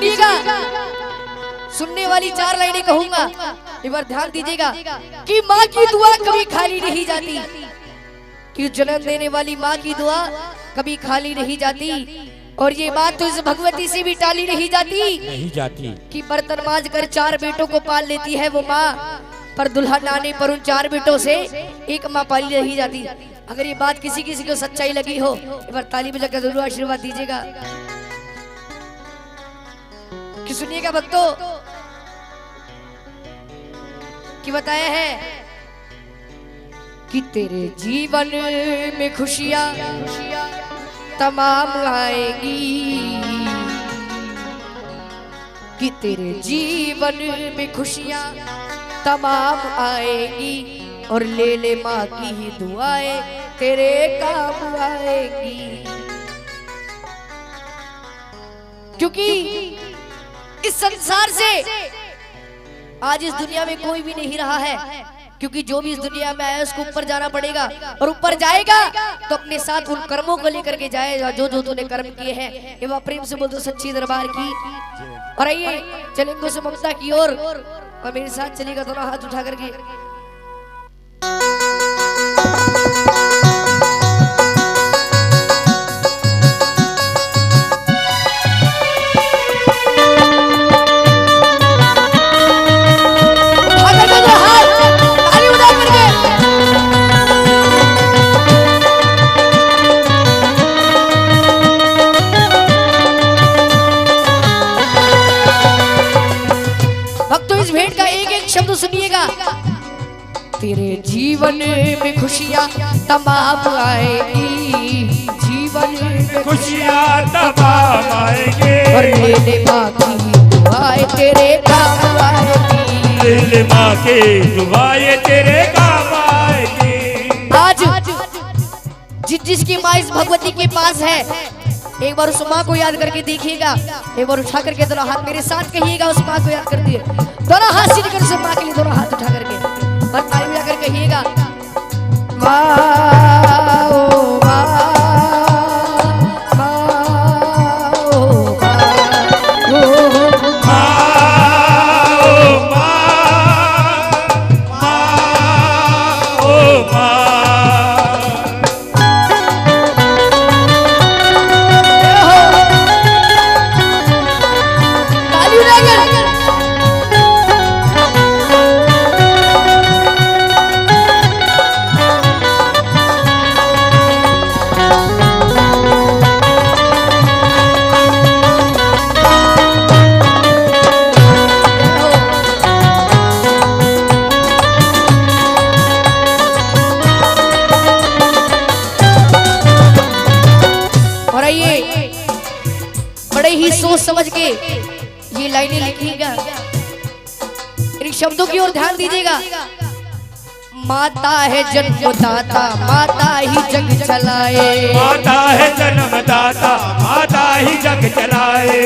सुनिएगा, सुनने वाली 4 लाइनें कहूंगा, एक बार ध्यान दीजिएगा कि माँ की दुआ कभी खाली नहीं जाती, कि जन्म देने वाली माँ की दुआ कभी खाली नहीं जाती। और ये बात तो इस भगवती से भी टाली नहीं जाती कि बर्तन मांज कर 4 बेटों को पाल लेती है वो माँ, पर दुल्हन आने पर उन 4 बेटों से एक माँ पाली नहीं जाती। अगर ये बात किसी किसी को सच्चाई लगी हो, एक बार ताली बजाकर जरूर आशीर्वाद दीजिएगा। कि सुनिएगा भक्तों, कि बताया है कि तेरे जीवन में खुशियां तमाम आएगी, कि तेरे जीवन में खुशियां तमाम आएगी, और ले ले माँ की ही दुआएं तेरे काम आएगी। क्योंकि इस संसार से आज इस दुनिया में कोई भी नहीं रहा है, क्योंकि जो भी इस दुनिया में आया उसको ऊपर जाना पड़ेगा, और ऊपर जाएगा तो अपने साथ उन कर्मों को लेकर के जाएगा जो जो तूने कर्म किए हैं। ये बात प्रेम से बोल दो सच्ची दरबार की। और आइए चलेंगे उस ममता की ओर, और मेरे साथ चलेगा दोनों हाथ उठा करके। शब्द सुनिएगा, तेरे जीवन में खुशियां तमाम आएगी, जीवन में खुशियां तमाम आएगी, और ले ले माँ की दुआएं तेरे काम आएगी, ले ले माँ की दुआएं तेरे काम आएगी। आज जिसकी माँ इस भगवती के पास है, एक बार उस माँ को याद करके देखिएगा, एक बार उठा करके दोनों हाथ मेरे साथ कहिएगा, उस माँ को याद कर दिए, दोनों हाथ सीधे कर उस माँ के लिए दोनों हाथ उठा करके और ताली बजाकर कहिएगा, माँ ओ माँ, माँ ओ सोच समझ के ये लाइनें लिखिएगा, इन शब्दों की ओर ध्यान दीजिएगा। माता है जन्मदाता, माता ही जग चलाए, माता है जन्मदाता, माता ही जग चलाए,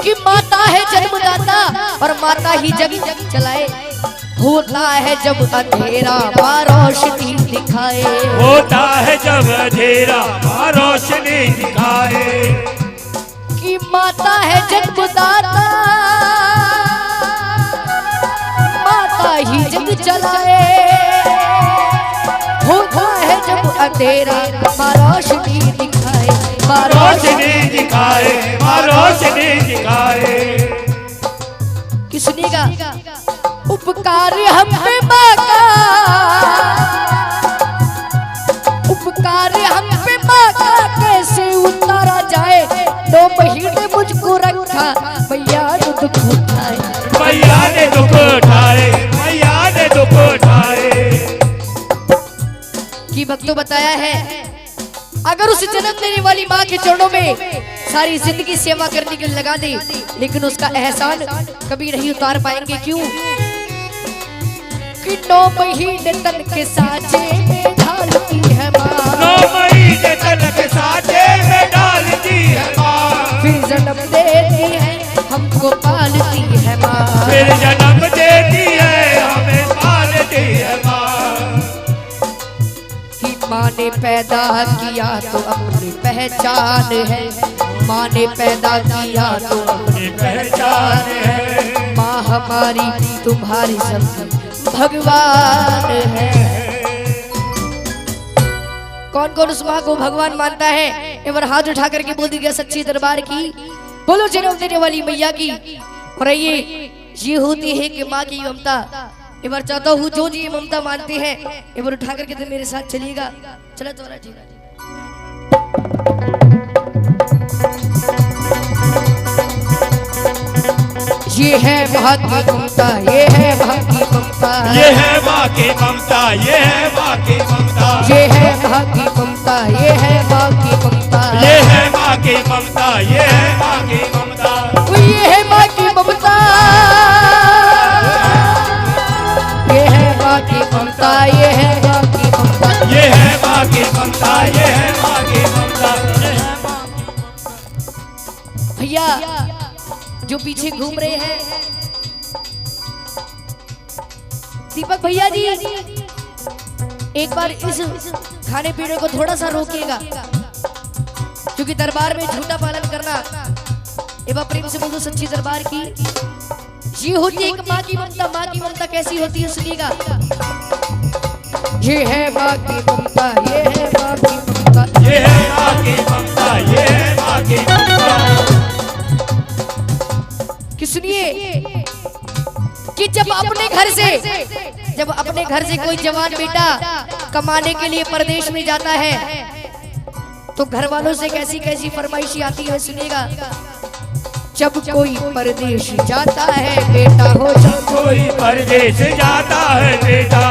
कि माता है जन्मदाता और माता ही जग चलाए। होता है जब अंधेरा माँ रोशनी दिखाए, होता है जब अंधेरा माँ रोशनी दिखाए, कि माता है जन्मदाता, माता ही जग चलाए। होता है जब अंधेरा माँ रोशनी दिखाए, माँ रोशनी दिखाए, माँ रोशनी दिखाए। कि सुनिएगा, उपकार हम पे माँ का, उपकार हम पे माँ का कैसे उतारा जाए। 2 महीने मुझको रखा मैया ने दुख उठाए, मैया ने दुख उठाए, मैया ने दुख उठाए। कि भक्तों बताया है, अगर उस जन्म देने वाली माँ के चरणों में सारी जिंदगी सेवा करने के लिए लगा दे, लेकिन उसका एहसान कभी नहीं उतार पाएंगे। क्यों? कि 9 महीने तन के साँचे में ढालती है माँ, 9 महीने तन के साँचे में डालती है माँ, फिर जन्म देती है हमको पालती है माँ, फिर जन्म देती है हमें पालती है माँ। कि माँ ने पैदा किया तो अपनी पहचान है, माँ ने पैदा किया तो अपनी पहचान है। माँ हमारी तुम्हारी सब भगवान है। कौन कौन उस माँ को भगवान मानता है? एक बार हाथ उठा करके बोल दीजिए सच्ची दरबार की बोलो, जन्म देने वाली मैया की। और ये होती है कि माँ की ममता। एक बार चाहता हूँ जो जी ममता मानते हैं एक बार उठा करके तो मेरे साथ चलिएगा। चलो तो ठीक है। ये है माँ की ममता, ये है माँ की ममता, ये है माँ की ममता, ये है माँ की ममता, ये है माँ की ममता, ये है माँ की ममता, ये है माँ की ममता, ये है माँ की ममता, ये है माँ की ममता, ये है माँ की ममता, ये है माँ की ममता, ये है माँ की ममता, ये है माँ की ममता। भैया जो पीछे घूम रहे हैं दीपक भैया जी, एक बार इस खाने पीने को थोड़ा सा रोकिएगा क्योंकि दरबार में झूठा पालन करना। एक बार प्रेम से बोलो सच्ची दरबार की। ये होती है एक माँ की ममता। माँ की ममता कैसी होती है सुनिएगा। ये है माँ की ममता, ये है माँ की ममता, ये है माँ की ममता, ये है माँ की ममता। कि सुनिए कि जब अपने घर से कोई जवान बेटा कमाने के लिए परदेश में जाता है तो घर वालों से कैसी कैसी फरमाइशी आती है सुनिएगा। जब कोई परदेश जाता है बेटा हो, जब कोई परदेश जाता है बेटा,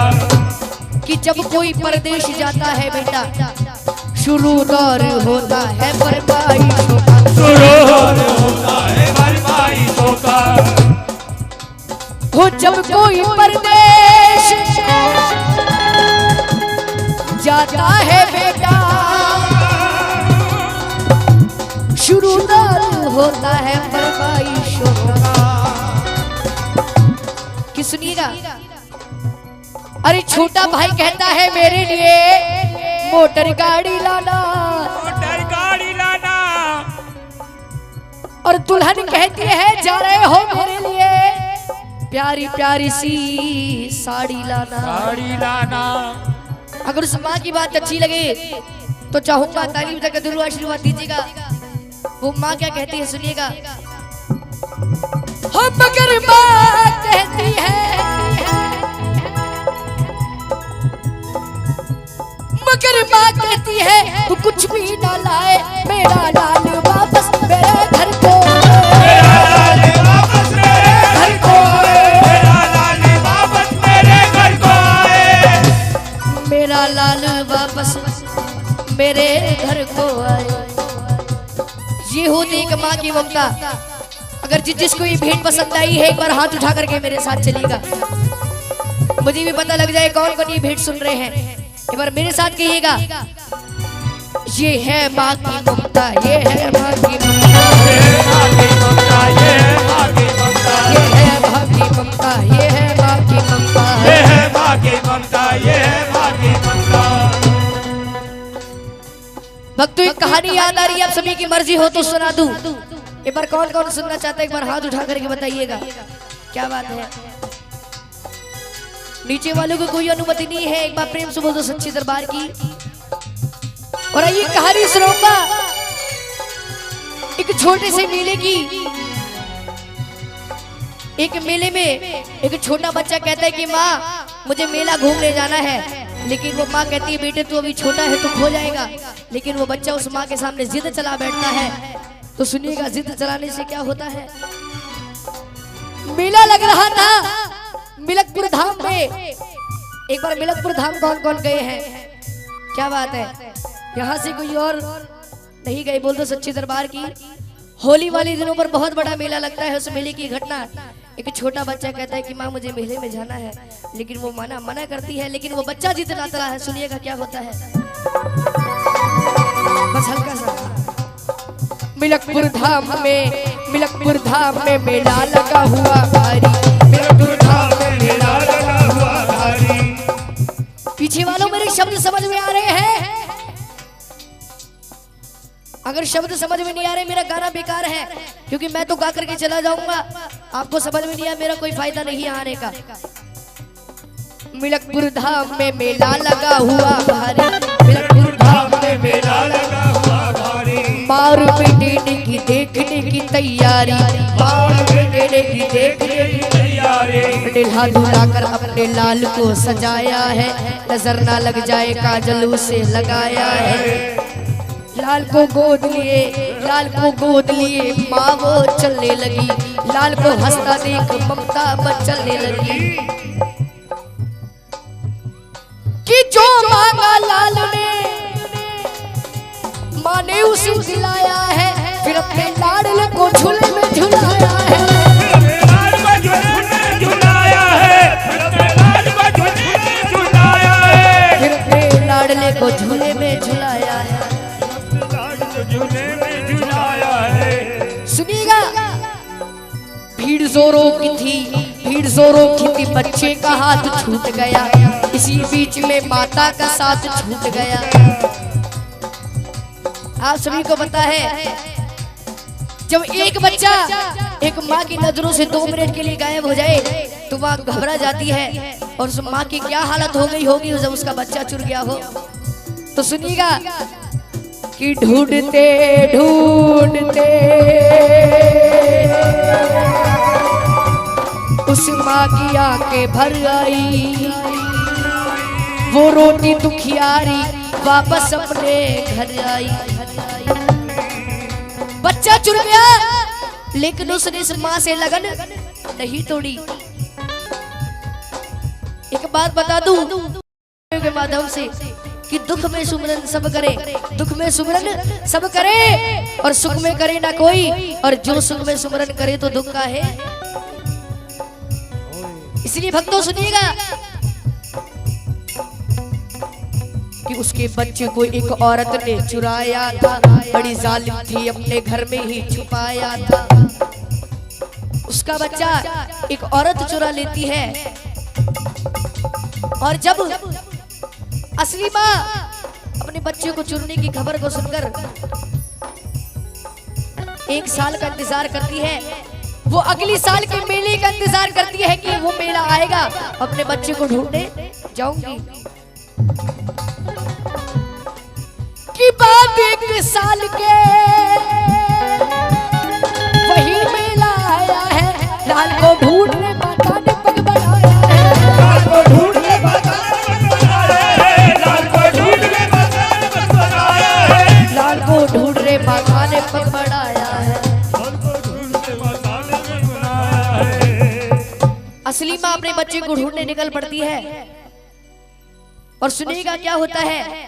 कि जब कोई परदेश जाता है बेटा शुरू दौर होता है फरमाइशों का, शुरू होता है फरमाइशों का। हो जब कोई परदेश जाता है बेटा शुरू होता है फरमाइशों का। कि सुनिएगा, अरे छोटा भाई कहता है मेरे लिए मोटर गाड़ी लाना, मोटर गाड़ी लाना, और दुल्हन कहती है जा रहे हो मेरे लिए प्यारी प्यारी सी साड़ी लाना, साड़ी लाना। अगर उस माँ की बात अच्छी लगे तो चाहूंगा तालीम तक दिल आशीर्वाद दीजिएगा। वो माँ क्या कहती है सुनिएगा। हम मगर माँ कहती है, मगर माँ कहती है तू कुछ भी ना लाए मेरा लाल वापस मेरे घर को, मेरा लाल वापस मेरे घर को आए, मेरा लाल वापस मेरे घर को आए, मेरा लाल वापस मेरे घर को आए। ये होती एक माँ की ममता। अगर जिसको ये भेंट पसंद आई है एक बार हाथ उठा करके मेरे साथ चलिएगा, मुझे भी पता लग जाए कौन कौन ये भेंट सुन रहे हैं। एक बार मेरे साथ कहिएगा, ये है माँ की ममता, ये है माँ की ममता, ये है माँ की ममता, ये है माँ की ममता, ये है माँ की ममता, ये है माँ की ममता, ये है माँ की ममता, ये है माँ की ममता। भक्तों एक कहानी याद आ रही है, आप सभी की मर्जी हो तो सुना दूं। एक बार कौन कौन सुनना चाहता है एक बार हाथ उठा करके बताइएगा। क्या बात है, नीचे वालों को कोई अनुमति नहीं है, एक बार प्रेम से बोल दो सच्ची दरबार की। और ये कहानी सुनाऊंगा एक छोटे से मेले की। एक मेले में एक छोटा बच्चा कहता है कि माँ मुझे मेला घूमने जाना है, लेकिन वो माँ कहती है बेटे तू अभी छोटा है तो खो जाएगा। लेकिन वो बच्चा उस माँ के सामने जिद चला बैठता है। तो सुनिएगा जिद चलाने से क्या होता है। मेला लग रहा था मिलकपुर धाम में। एक बार मिलकपुर धाम कौन कौन गए हैं? क्या बात है, यहाँ से कोई और नहीं गए? बोल दो सच्ची दरबार की। होली वाले दिनों पर बहुत बड़ा मेला लगता है। उस मेले की घटना, एक छोटा बच्चा कहता है कि माँ मुझे मेले में जाना है, लेकिन वो मना करती है, लेकिन वो बच्चा जिद लाता है। सुनिएगा क्या होता है, बस हल्का सा। मिलकपुर धाम में मेला लगा हुआ भारी, मिलकपुर धाम में मेला लगा हुआ भारी। पीछे वालों मेरे शब्द समझ में आ रहे हैं? अगर शब्द समझ में नहीं आ रहे मेरा गाना बेकार है, क्योंकि मैं तो गा करके चला जाऊंगा, आपको समझ में नहीं आया मेरा कोई फायदा नहीं आने का। मिलकपुर धाम में मेला लगा हुआ भारी, मिलकपुर धाम में मेला लगा हुआ भारी। मार बेटे की देखने की तैयारी, मार बेटे की देखने की तैयारी। दुल्हा दुल्हा कर अपने लाल को सजाया है, नजर ना लग जाए काजल उसे लगाया है। लाल को गोद लिए, लाल को गोद लिए माँ वो चलने लगी, लाल को हंसता देख ममता चलने लगी। कि जो मांगा लाल ने माँ ने उसे दिलाया है, फिर अपने लाडले को झूले में झुलाया है, फिर अपने लाडले को झूले में झुलाया है। सुनिएगा, भीड़ जोरों की थी, भीड़ जोरों की थी, बच्चे का हाथ छूट गया, इसी बीच में माता का साथ छूट गया। आप सभी को पता है जब एक बच्चा एक माँ की नजरों से 2 मिनट के लिए गायब हो जाए तो वह घबरा जाती है, और उस माँ की क्या हालत हो गई होगी जब उसका बच्चा चुर गया हो। तो सुनिएगा कि ढूंढते ढूंढते उस माँ की आंखें भर आई, वो रोटी दुखियारी वापस अपने घर आई। बच्चा चुर गया लेकिन उसने इस माँ से लगन नहीं तोड़ी। एक बात बता दूं के माध्यम से कि दुख में सुमरन सब करे, दुख में सुमरन सब करे और सुख में करे ना कोई, और जो सुख में सुमरन करे तो दुख का है। इसलिए भक्तों सुनिएगा कि उसके बच्चे को एक औरत ने चुराया था, बड़ी जालिम थी, अपने घर में ही छुपाया था। उसका बच्चा एक औरत चुरा लेती है, और जब असली माँ अपने बच्चे को चुरने की खबर को सुनकर 1 साल का इंतजार करती है, वो अगली साल के मेले का इंतजार करती है कि वो मेला आएगा, अपने बच्चे को ढूंढने जाऊंगी। की बात 1 साल के वही मेला आया है, लाल को ढूंढने माता ने पग बढ़ाया है, लाल को ढूंढने माता ने पग बढ़ाया है, लाल को ढूंढने माता ने पग बढ़ाया है, लाल को ढूंढने माता ने पग बढ़ाया है। असली माँ अपने बच्चे को ढूंढने निकल पड़ती है, और सुनिएगा क्या होता है।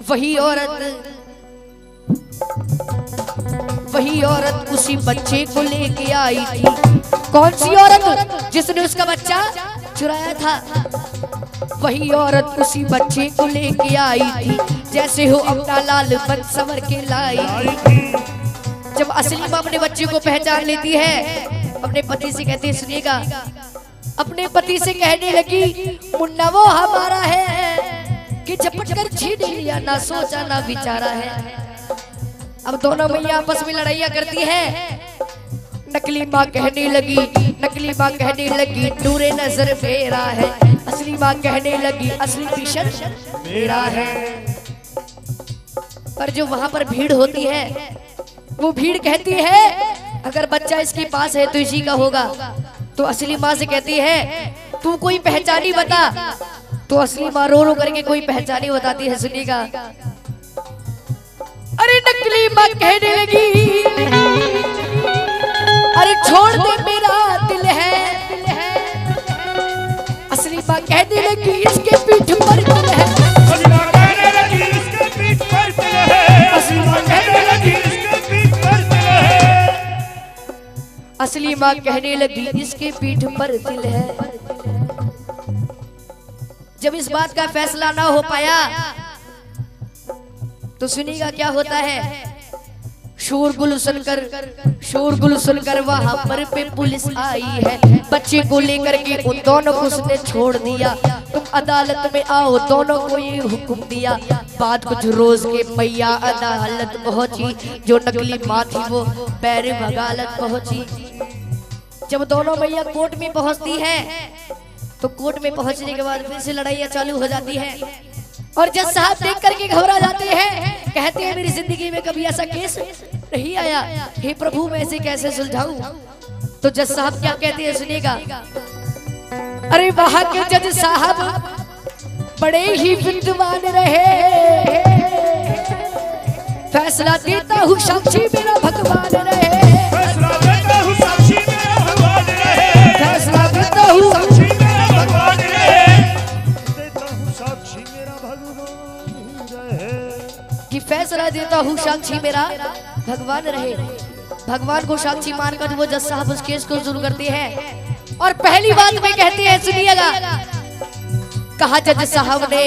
वही औरत उसी बच्चे को लेके आई थी। कौन सी औरत? जिसने उसका बच्चा चुराया था। वही औरत उसी बच्चे को लेके आई थी, जैसे हो अपना लाल बन संवर के लाई थी। जब असली माँ अपने बच्चे को पहचान लेती है, अपने पति से कहती है, सुनिएगा, अपने पति से कहने लगी, मुन्ना वो हमारा है कि झपट कर छीन लिया, ना सोचा ना विचारा है। अब दोनों मैया आपस में लड़ाइयाँ करती है। नकली माँ कहने लगी, नकली माँ कहने लगी, नूरे नजर फेरा है। असली माँ कहने लगी, असली पिशन मेरा है। पर जो वहां पर भीड़ होती है, वो भीड़ कहती है, अगर बच्चा इसके पास है तो इसी का होगा। तो असली माँ से कहती है, तू कोई पहचानी बता। तो असली माँ रो रो करके कोई पहचानी बताती है। सुनिएगा, अरे नकली माँ कहने लगी, अरे छोड़ दे मेरा दिल है। असली माँ कहने लगी, इसके पीठ पर दिल है। असली माँ कहने लगी, इसके पीठ पर दिल है। असली माँ कहने लगी, इसके पीठ पर दिल है। असली माँ कहने लगी, इसके पीठ पर दिल है। जब इस बात का फैसला ना हो पाया तो सुनिएगा क्या होता है। शोरगुल सुनकर वहां पर पे पुलिस आई है। बच्चे को लेकर के उन दोनों को उसने छोड़ दिया। तुम अदालत में आओ, दोनों को ये हुक्म दिया। बात कुछ रोज के मैया अदालत पहुंची, जो नकली माँ थी वो पैर वकालत पहुंची। जब दोनों मैया कोर्ट में पहुंचती है तो कोर्ट में पहुंचने के बाद फिर से लड़ाइयाँ चालू हो जाती है और जज साहब देख करके घबरा जाते हैं, कहते हैं मेरी जिंदगी में कभी ऐसा केस नहीं आया, हे प्रभु मैं इसे कैसे सुलझाऊं। तो जज साहब क्या कहते हैं सुनिएगा। अरे वहां के जज साहब बड़े ही विद्वान रहे, फैसला देता हूँ साक्षी मेरा भगवान रहे, फैसला देता हूँ साक्षी मेरा भगवान रहे, फैसला देता हूँ साक्षी मेरा भगवान रहे, देता हूँ साक्षी मेरा भगवान रहे, कि फैसला देता हूँ साक्षी मेरा भगवान रहे। भगवान को साक्षी मानकर वो जज साहब उस केस को शुरू करते हैं और पहली बात में कहते हैं सुनिएगा। कहा जज साहब ने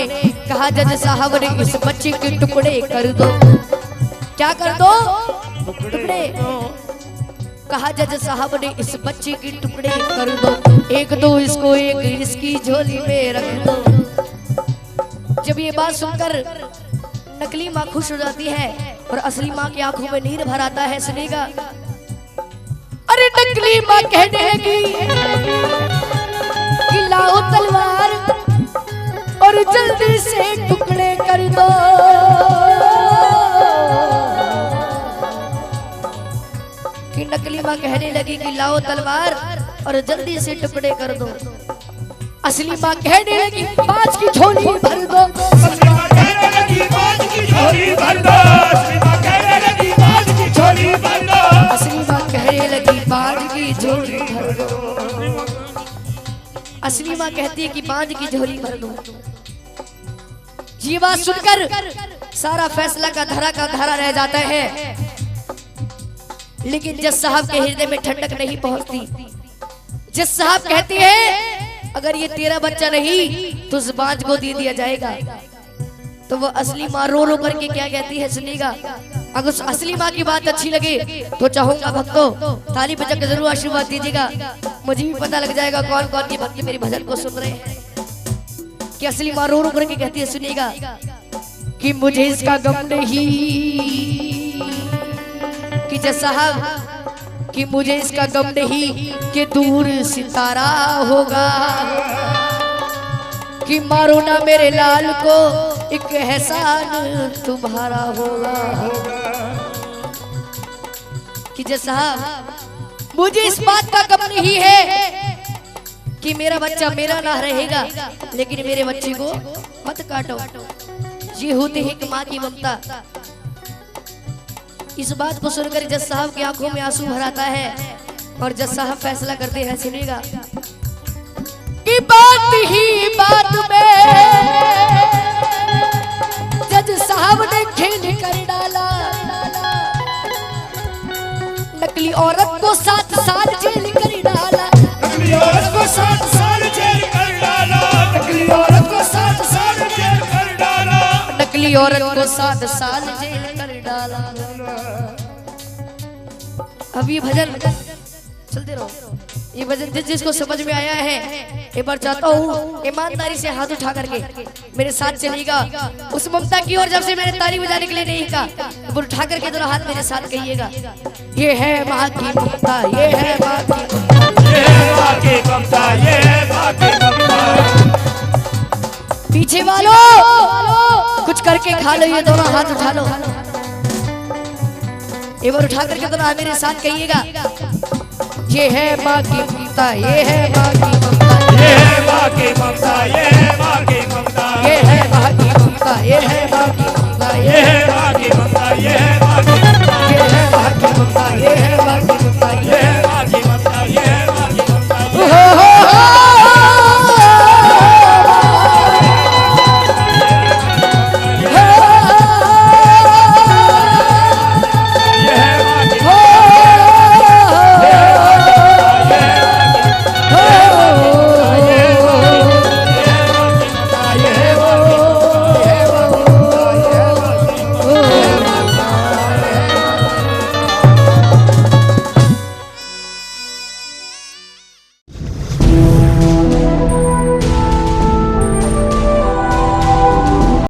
इस बच्चे के टुकड़े कर दो। क्या कर दो? टुकड़े। कहा जज साहब ने इस बच्चे के टुकड़े कर दो, एक दो इसको एक इसकी झोली में रख दो। जब ये बात सुनकर नकली माँ खुश हो जाती है और असली माँ की आंखों में नीर भर आता है। सुनेगा। अरे नकली माँ कहने लगी कि लाओ तलवार और जल्दी से टुकड़े कर दो। कि नकली माँ कहने लगी कि लाओ तलवार और जल्दी से टुकड़े कर दो। असली माँ कहने लगी बाज की झोली भर दो। असली माँ कहने लगी बाज की झोली भर दो, असली माँ कहने लगी बाज की झोली भर दो, असली माँ कहने लगी बाज की झोली भर दो। असली माँ कहती है कि बाज की झोली भर दो। ये बात सुनकर सारा फैसला का धारा रह जाता है, लेकिन जज साहब के हृदय में ठंडक नहीं पहुंचती। जज साहब कहते हैं अगर ये तेरा बच्चा नहीं तो उस बाज को दे दिया जाएगा। तो वो असली माँ रो रो करके क्या कहती है सुनिएगा। अगर उस असली माँ की बात अच्छी लगे तो चाहूंगा भक्तों ताली बजाकर जरूर आशीर्वाद दीजिएगा। मुझे भी पता लग जाएगा कौन कौन की भक्त मेरी भजन को सुन रहे हैं। कि असली माँ रो रो करके कहती है सुनिएगा कि मुझे इसका गम नहीं, कि जज साहब कि मुझे इसका गम नहीं कि दूर सितारा होगा, कि मारो ना मेरे लाल को एक एहसान तुम्हारा होगा। कि जज साहब मुझे इस बात का गम नहीं है कि मेरा बच्चा मेरा ना रहेगा, लेकिन मेरे बच्चे को मत काटो। ये होती है एक माँ की ममता। इस बात को सुनकर जज साहब की आंखों में आंसू भर आता है और जज साहब फैसला करते हैं सुनिएगा कि बात ही बात में जज साहब ने खेल कर डाला। नकली औरत को 7 साल जेल कर डाला, नकली औरत को 7 साल जेल कर डाला, नकली औरत को 7 साल जेल कर डाला, नकली औरत को 7 साल जेल कर डाला। अब ये भजन चलते रहो। ये भजन जिसको समझ में आया है एक बार चाहता हूँ ईमानदारी से हाथ उठा करके मेरे साथ चलिएगा उस ममता की ओर। जब से मैंने ताली बजाने के लिए नहीं कहा, वो उठा करके दोनों हाथ मेरे साथ कहिएगा। ये है माँ की ममता, ये है माँ की ममता, ये है माँ की ममता, ये है माँ की ममता। पीछे वालों कुछ करके खा लो, ये दोनों हाथ उठा लो। एक बार उठा करके दोनों मेरे साथ कहिएगा। ये है माँ की ममता, ये है माँ की ममता, ये है माँ की ममता, ये है माँ की ममता, ये है माँ की ममता, ये है माँ की ममता, ये है माँ